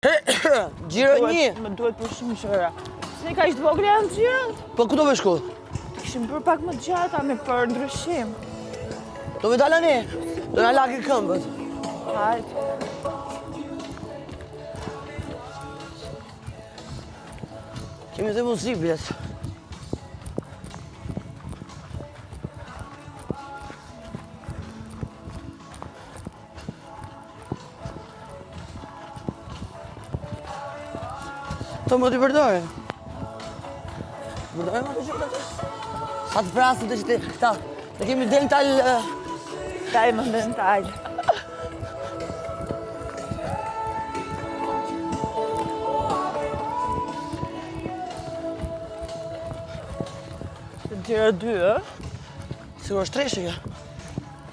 Gjiro një. Më duhet për shumë shëra. Se ka ishtë vogre janë gjirët? Po ku do me shku? Kishim për pak më gjata me për ndryshim. Do me dala ne? Do na laki këmbët. Hajtë. Kemi dhe muzikë, blet. Të më t'i përdojë. Përdojë më të që përdojë. Sa të prasë të që këta. Të kemi dental... Taj më dental. Të gjyra dy, Sigur është treshë, ja.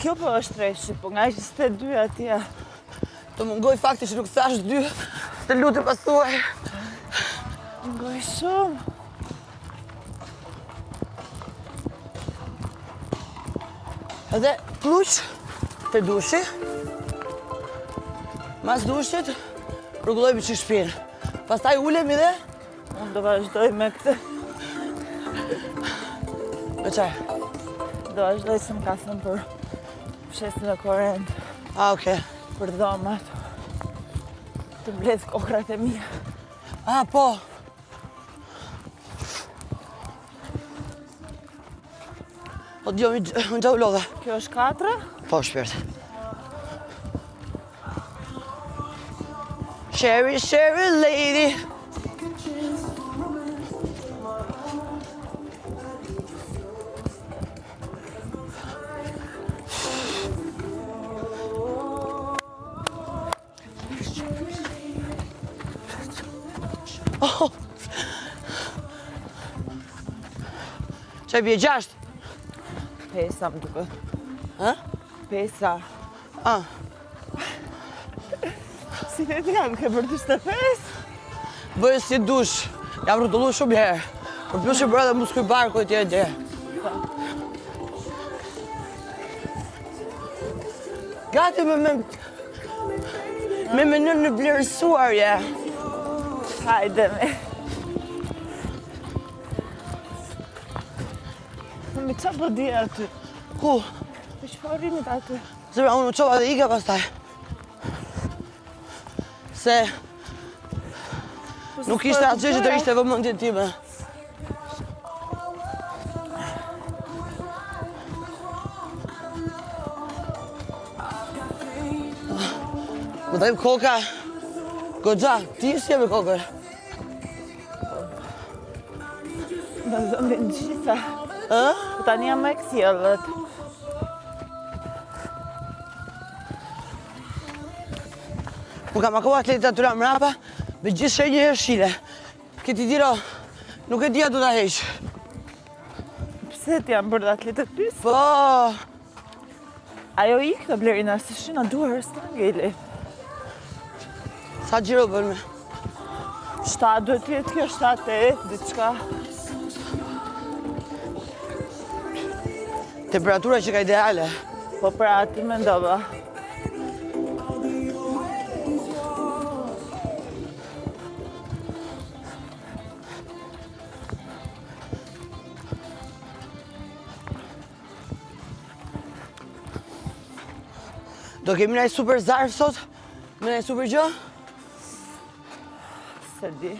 Kjo po është treshi, po nga ishtë të dy atje. Të mungoj fakti që nuk thash dy. Të lutë pasuaj. Ngoj shumë. Edhe pluq të dushi. Mas dushit, rrugullojmë që shpinë. Pastaj ulemi dhe... Unë do vazhdoj me këtë. Me qaj? Do vazhdoj se më ka thënë për pshesin e korrent. Okej. Për dhomat. Të mbledh kokrat e mija. Po. O dio, më gjau lodhe. Kjo është 4? Po, shpirt. Sherry, Sherry lady. Qaj bje 6? 5 më duket. 5. Si ne të jam, ke për 25? Bëjë si dush. Jam rrotullu shumë herë. Për plus që bërë dhe muskuj barku e tje. Gati me menën në vlerësuarje. Hajde me. Mi qa po di aty? Ku? Për që po rinit aty? Zëra, unë qova dhe ika pastaj. Se... Nuk ishte atë që të ishte vëmendjen time. Më dajmë koka... Goxha, ti si e me kokër? Në zëmbin gjitha. Tani jam me kësjellët. Më kam ako atletit atyra mrapa, me gjithë shenjë herë shile. Këti diro, nuk e dija du ta heqë. Pse ti jam bërë dhe atletët pysë? Po... Ajo i këtë Blerina, se shina duar së ngeli. Sa gjiro bërme? 7, duhet të jetë kjo 7, 8, diçka. Temperatura që ka ideale. Po pra ati me ndova. Do kemi naj super zarf sot? Me naj super gjë? Se di.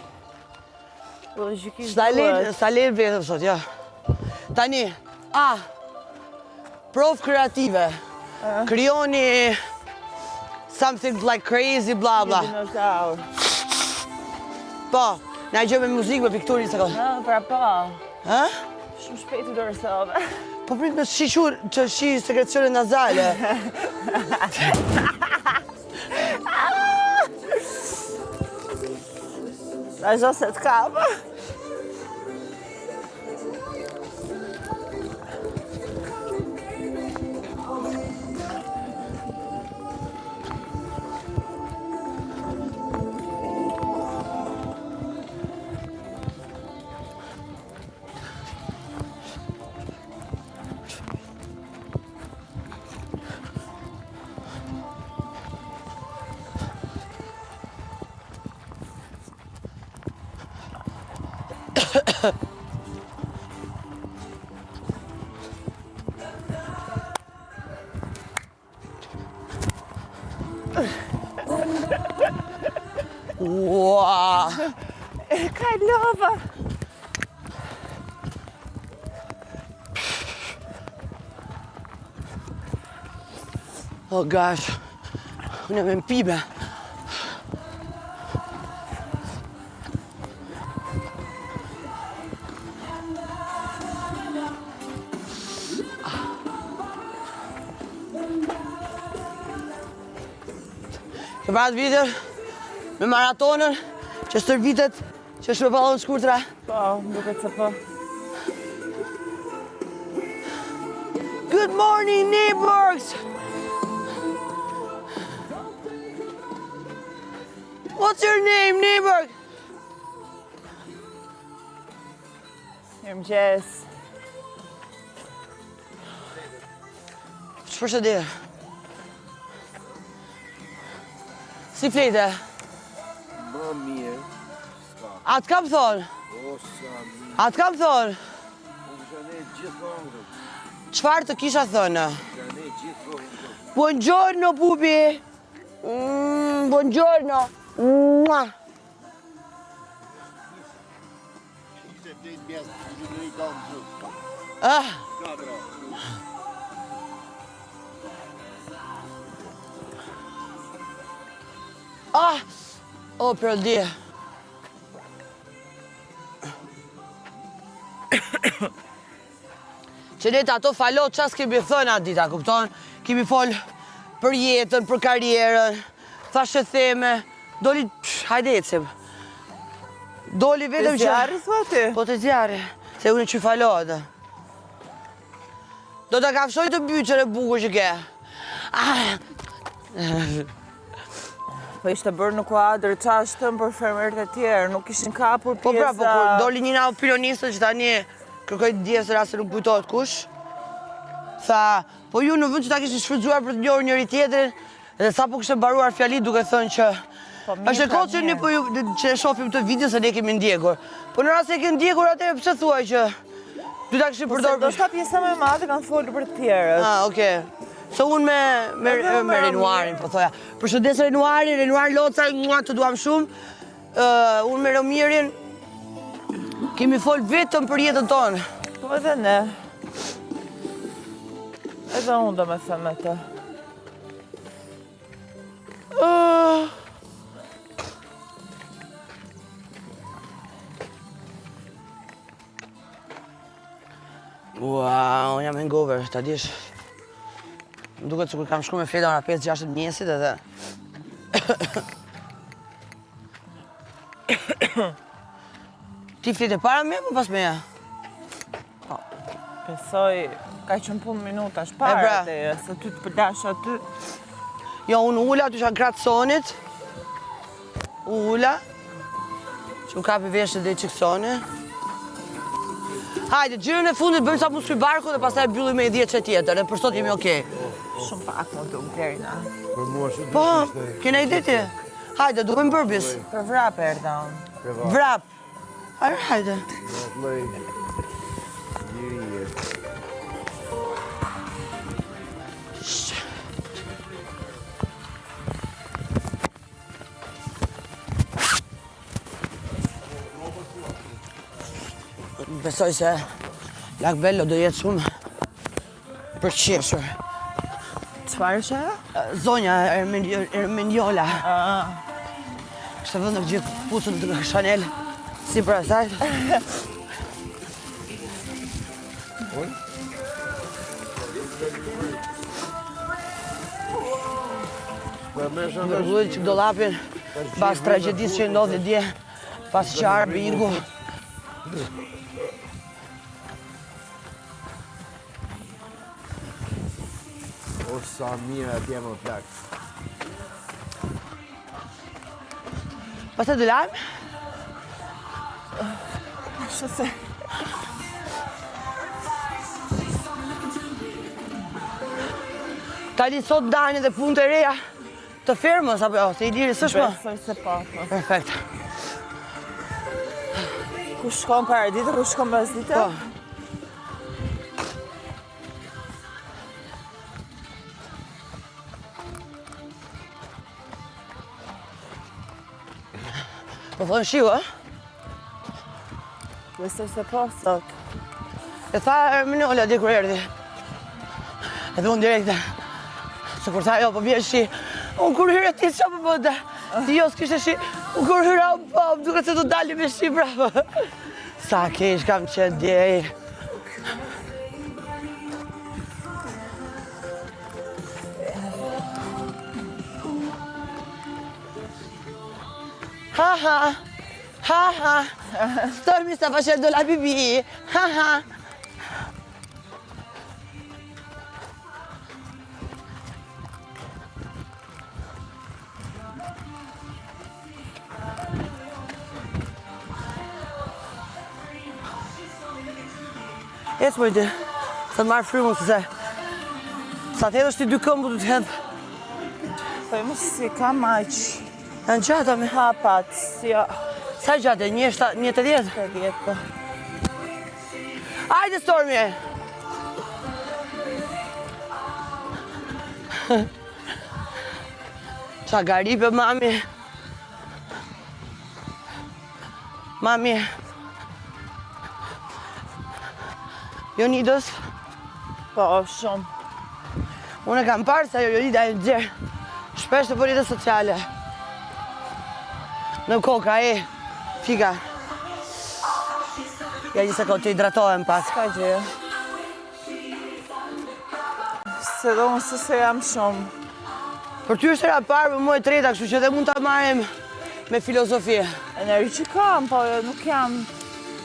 Logikisht Sa lejnë vetëm sot, ja. Tani, Prof kreative. Krijoni something like crazy bla bla. Dinozaur. Po, na gjë me muzikë, me pikturin se ka. Pra po. Ha? Shumë shpejt u dorësove. Po prit me shiqur që shi sekrecione nazale. Vazhdo se të kapë. Ua! Ka lova. Oh gosh, unë jam në pibe. Ke parat vitet me maratonën që stër vitet që shpërbalon shkurtra. Po, duket se po. Good morning, neighbors! What's your name, neighbor? Mirëmëngjes. Përshëndetje. Si flete? Më mirë. Atë kam thonë? O, sa mirë. Atë kam thonë? Unë shane gjithmonë këtu. Çfarë të kisha thënë? Shane gjithmonë këtu. Buongiorno, pupi! Buongiorno! Mua! Ishte vlejt mjesë, që në i dalë në gjithë. Ah, Kadra. ah! O, përëndje. Që ne të ato falot qas kemi thënë atë dita, kupton? Kemi folë për jetën, për karierën, thashe theme, doli, hajde ecim. Doli vetëm që... Zjarri thua ty? Po të zjarri, se unë që falot. Do të kafshoj të byqër e bukur që ke. Po ishte bërë në kuadrë qashtën për fermerët e tjerë, nuk ishin kapur Po pra, po kur pjesa... doli një nga opinionistët që tani kërkoj të djesë rase nuk kujtohet kush. Tha, po ju në vend që ta kishtë shfrytzuar për të njohur njëri tjetrin, dhe sa po kishte mbaruar fjalit duke thënë që është e kohë që ne po ju që e shohim këtë video se ne kemi ndjekur. Po në rast se ke ndjekur atë pse thuaj që du ta kishim përdorur. Do shta pjesa me madhe kanë folur për të tjerët. Ah, okay. Se unë me Renoirin, po thoja. Përshëndes Renoirin, Renoir Loca, mua të duam shumë. Unë me Romirin kemi fol vetëm për jetën tonë. Po edhe ne. Edhe unë do me thëmë të. Ua, unë jam hangover, ta dish. Më duket sikur kam shku me fleta nga 5-6 mjesit edhe... Ti flete para me apo pas meja? Besoj, ka qënë punë minutash para teje, se ty të përdash aty. Jo, unë ula, ty isha gratë sonit. Ula. Që më kapi veshët dhe qikësoni. Hajde, gjyrën e fundit bëjmë sa muskri barku dhe pastaj mbyllim me 10 që tjetër, dhe për sot jemi okej. Shumë pak më duk, Derina. Për mua shumë Po, kena ide ti? Hajde, du bëjmë bërbis. Për vrap e erdan. Vrap. Hajde. Besoj se Lak Bello do jetë shumë përqeshur. Çfarë është ajo? Zonja Ermeniola. Kështë vëndër gjithë pusën të Chanel si për asaj. Vërgullit që dolapin pas tragedisë që ndodhi dje, pas që arbi Ingu. O, sa mirë atje më plak. Pas të dëlajmë? Shëse. Tani sot dajnë edhe punë të reja të firmës, apo jo, se i liri sëshma? Besoj se po. Perfekt. Ku Ku shkon para ditë, ku shkon pas dite? Po. Po thonë shiu, Besoj se po, sot. E tha Erminola di kur erdi. Edhe unë direkte. Se kur tha jo, po bje shi. Unë kur hyre ti qa po bënda. Ti jo s'kishte shi. Unë kur hyra po, duke se do dali me shi bravo. Sa kesh kam qenë djej. Ha ha. Ha ha. Stormi sta facendo la pipì. Ha ha. Ecë më të të marrë frymu se sa të edhështë ti 2 këmbu të të hedhë. Po më si ka maq. Janë gjata me. Hapat, jo. Sa gjate? 1,80? Të vjetë, po. Ajde, Stormi! Qa garipe, mami. Mami. Jonidos, Po, shumë. unë e kam parë se Jonida e gjerë shpesh të për rrjetet sociale. Në koka e, figa. Ja një sekund të hidratohem pak. Ka gjë. Se do mësë se jam shumë. Për ty është era parë, për mua e treta, kështu që edhe mund ta marrim me filozofi. Energji kam, po nuk jam.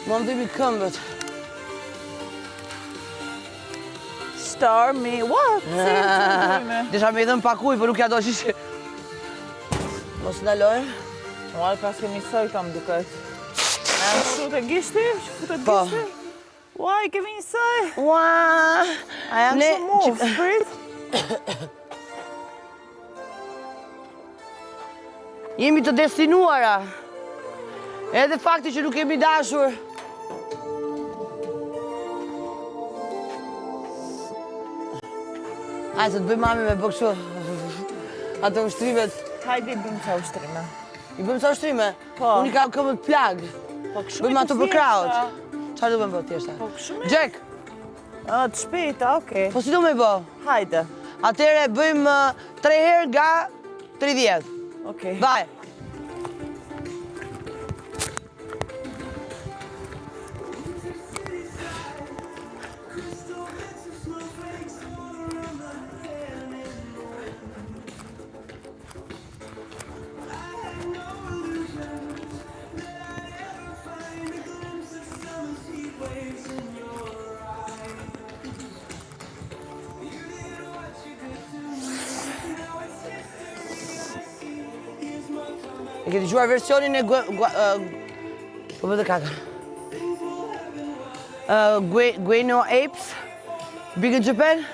Më më dhimi këmbët. Stormi, what? Si të dhime? Desha me i dhëm pak ujë, për nuk ja do shishi. Mos ndaloj. Uaj, pas kemi soj kam duket. A jam shu të gishti? Që futet Po. gishti? Uaj, kemi një soj. Ua! A jam Ne- shumë move, sprit? Jemi të destinuara. Edhe fakti që nuk kemi dashur. Hajde, të bëjmë mami me bëkëshu. Ato ushtrimet. Hajde, bëjmë ca ushtrime. I bëjmë sa ushtrime? Po. Unë i kam këmbët plag. Po këshu Bëjmë ato për kraut. Çfarë do bëjmë për tjeshta? Po këshu me... Jack, A, të shpejta, okej. po si do me bë? Hajde. Atëre bëjmë 3 herë nga 30. Okej. Vaj. E ke dëgjuar versionin e po bëtë kaka. Gueno Apes, Big in Japan.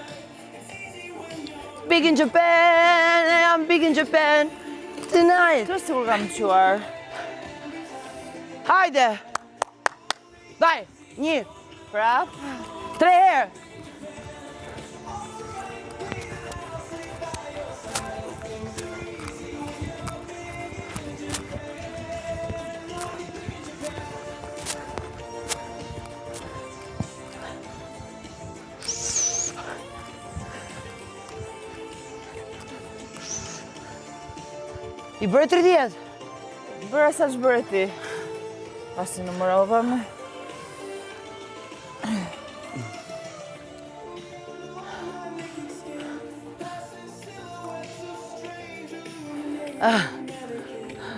Big in Japan, I'm big in Japan tonight. Të sigur kam quar. Hajde! Vaj, 1, Prap. 3 herë. I bërë 30. Bëra sa që bërë ti. Pasi numërova me.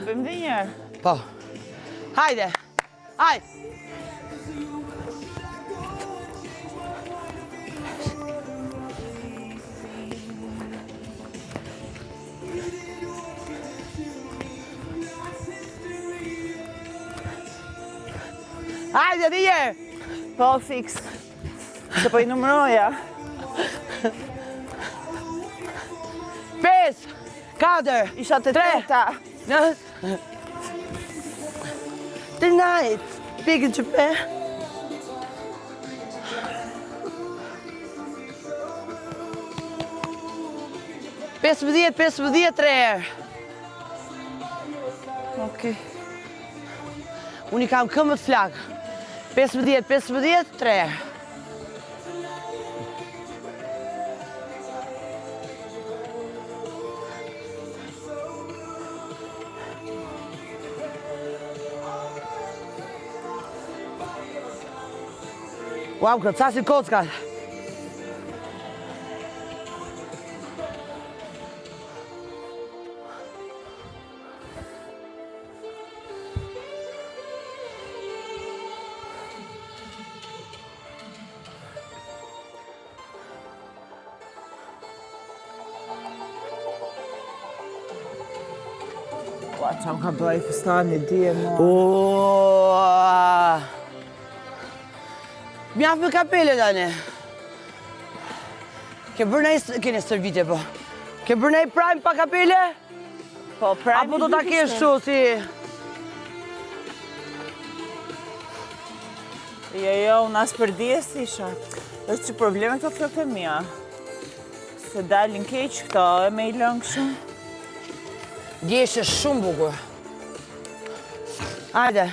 Bëjmë dhe njerë. Po. Hajde. Hajde. Hajde, dhe njerë. Po, fix. Se po i numëroja. 5, 4, Isha të 3. treta. Tonight, pikën që pe. Pesëmbëdhjetë, 3 herë. Okej. Unë i kam këmbët flak. 15, 3 herë. Ua, më kërcasin kockat. Ua, që më ka bëj festani, dje më. Mjaftë me kapele tani. Ke bërë nej, kene servite po. Ke bërë nej prime pa kapele? Po, prajmi Apo do ta kesh kështu si... Jo, unë as për dje si isha. Është që probleme këto flokët e mija. Se dalin keq këto, e me i lënë kështu. Dje ishte shumë bukur. Hajde.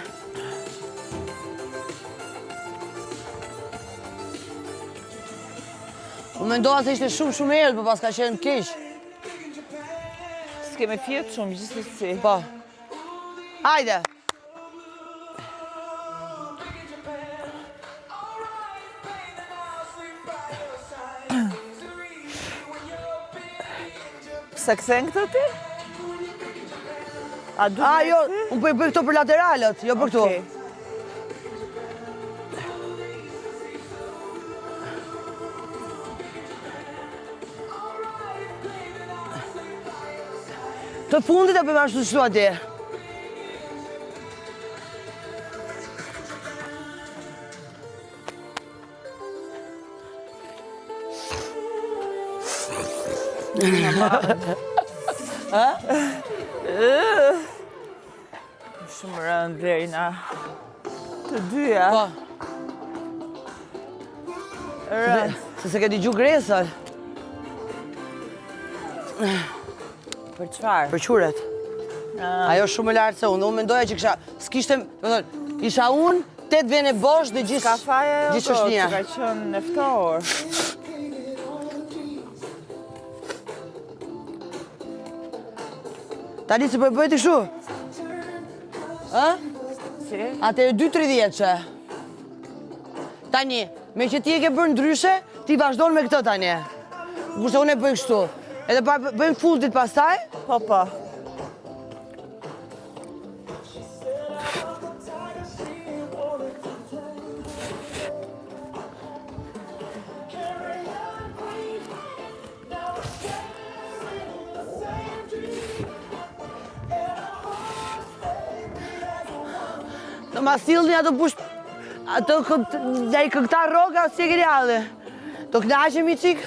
Unë mendoha se ishte shumë herët, po pas ka qenë keq. S'keme fjetë shumë, gjithsesi. Po. Hajde. Se këthen këto ti? A du A, jo, unë bëj këto për lateralët, jo për këtu. Okej. Të fundit e bëjmë ashtu shtu atje. Shumë rëndë deri na të dyja. Po, Rëndë. se ke digju gresën. Për qfarë? Për quret. Ajo shumë e lartë se unë. Unë mendoja që s'kishte, isha unë, 8 vene bosh dhe gjithë Ka faja jo gjithë do, që shoqënia. ka qënë neftor. Tani se po e bëjt i shu? Ë? Si? Atë e 2.30 që. Tani, me që ti e ke bërë ndryshe, ti vazhdojnë me këtë tani. Kurse unë e bëj kështu. Edhe bëjmë fundit pastaj. Po, po. Në ma sildin ato push... Ato këta roga, si e keni adhe. Do knaqemi qik.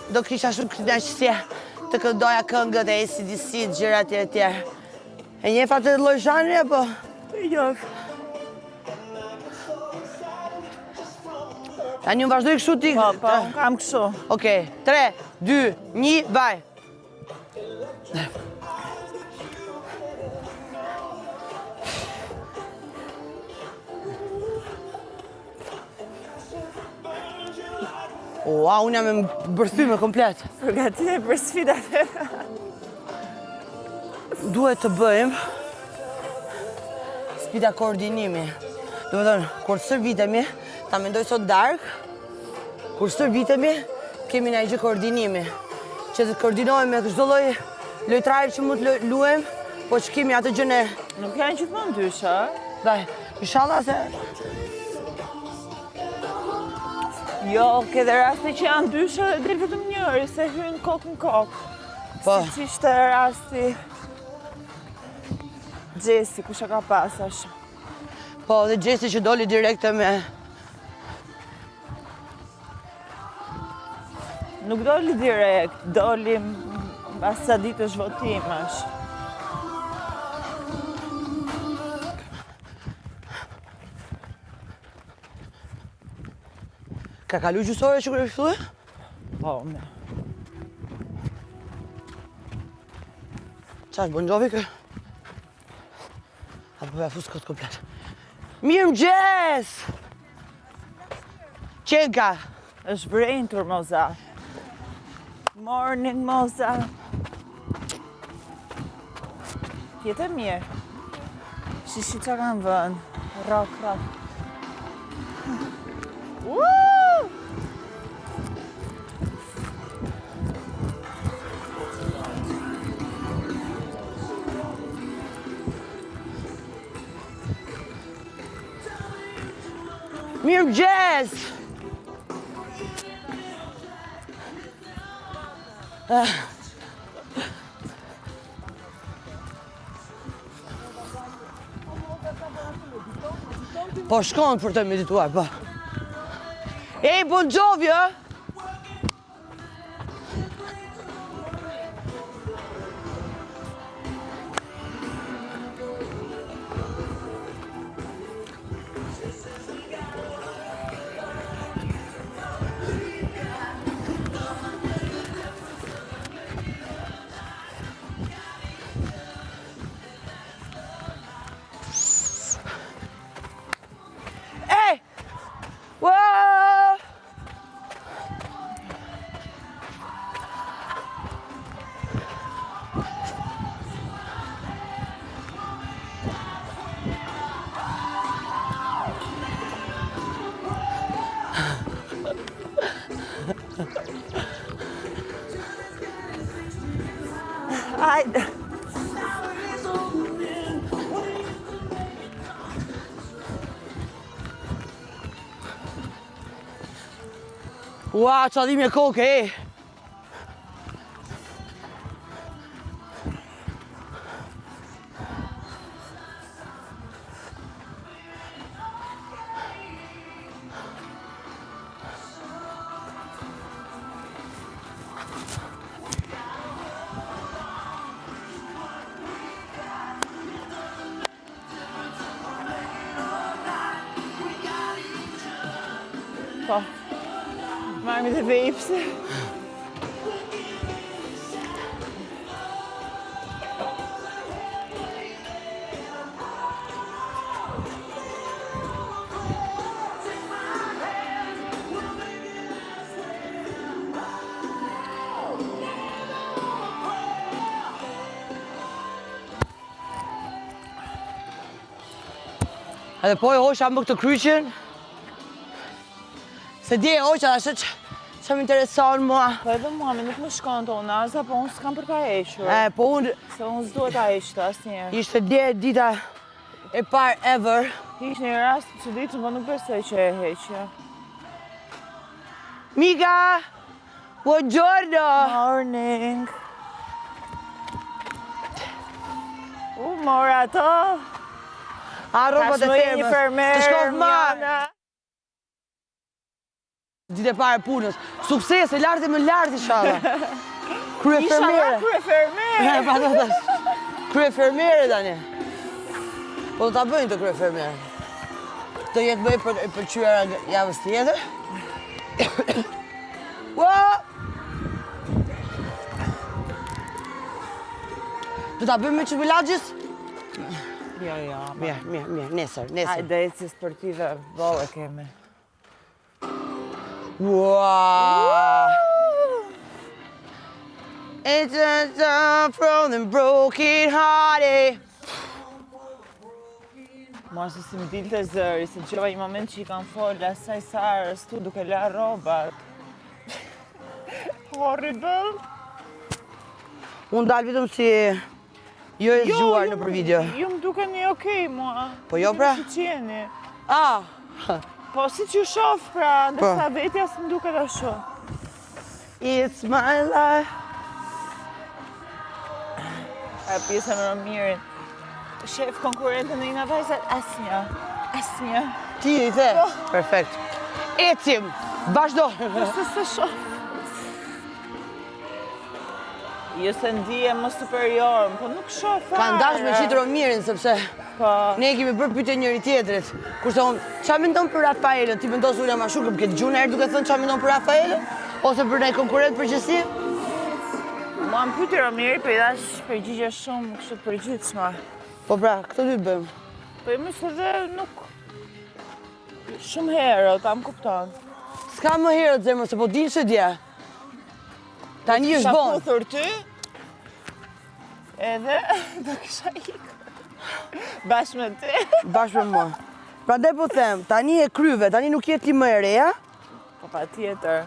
Do kisha shumë knaqësia të këndoja këngët e AC/DC, gjërat e tjerë. E njeh atë lloj zhanri apo? Jo. Tani unë vazhdoj kështu ti. Po, po, unë kam kështu. Okej, 3, 2, 1, vaj. Ua, unë jam e bërthyme komplet. Përgatite për sfidat e... Duhet të bëjmë sfida koordinimi. Do të thënë, kur stërvitemi, ta mendoj sot darkë, kur stërvitemi, kemi në gjë koordinimi. Që të koordinohemi me çdo lloj lojtrari që mund të luajmë, po që kemi atë gjën e... Nuk janë gjithmonë ndryshe, a? Vaj, inshallah se... Jo, ke dhe rasti që janë ndryshe dhe del vetëm njëri, se hynë kokë në kokë. Po. Si që ishte rasti... Gjesi, kusha ka pasash. Po, dhe Gjesi që doli direkte me... Nuk doli direkt, doli mbas sa ditësh votimesh. Ka kalu gjysore që kërë fillu? Po, me. Qa është Bon Jovi kë? Apo ja fusë këtë komplet. Mirë mëgjes! Qenka! Është vrentur, moza. Morning, moza. Tjetë mirë. Shishi që kanë vënë. Rock. Woo! Mirë mëgjes! Po shkon për të medituar, po. Ej, Bon Jovi, ë? Ej! Wow! Hajde. Ua, qa dhim e kokë, e! Po. Marmi të vejpse. Edhe po e hoqa më këtë kryqin. Se dje e hoqa dhe që më intereson mua. Po edhe mua, me nuk më shkon të unaza, po unë s'kam për ka equr. Po unë Se unë s'duhet ta eqtë asë njerë. ishte dje dita e parë ever. Ishtë një rast që ditën, po nuk besoj që e heqja. Mika! Buongiorno! Morning. Mora ato. A robat e Tashmë një fermës. fermer, Të shkof ma! Mjana. Ditë e parë e punës. Sukses, e lartë e më lartë i shala. Krye Isha nga fermere. krye fermer. Pa të thash. Krye fermere tani. Po do ta bëjnë të krye fermere. Do jetë bëj për pëlqyera javës tjetër. Ua! Do ta bëjmë me çipilagjis? Jo. Mirë, nesër. Hajde, eci sportive, bolle kemi. Ua! It's a song from the broken hearted. Mua se si më dilte zëri, se gjova një moment që i kanë folë asaj Sarës tu duke la robat. Horrible. Unë dalë vetëm si jo e zgjuar në për video. Ju më duke një okej, mua. Po jo, pra? Si që jeni. Ah! Po si që shof, pra, ndërsa vetja së më duke da shof. It's my life. A pjesa me Romirin. Shef konkurrentën e nga vajzat, asnja. Ti i the? Perfekt. Ecim! Vazhdo! Se shof. Jo se ndije më superior, po nuk shof fare. Ka ndash me qitë Romirin, sepse Po, Ne kemi bërë pyetje njëri tjetrit. Kurse unë, çfarë mendon për Rafaelën? Ti mendon se unë jam ashtu, më ke dëgjuar herë duke thënë çfarë mendon për Rafaelën? Ose për ne konkurrent përgjithësi? mua më pyeti Romiri, po i dash përgjigje shumë kështu të përgjithshme. Po pra, këtë dy bëjmë. Po jemi se dhe nuk... Shumë herë, ta më kupton. S'ka më herët zemër, se po din se dje. Tani është Kisha vonë. puthur ty, edhe do kisha ikë. Bashkë me ty. Bashkë me mua. Prandaj po them, tani e kryve, tani nuk je ti më e reja. Po pa tjetër.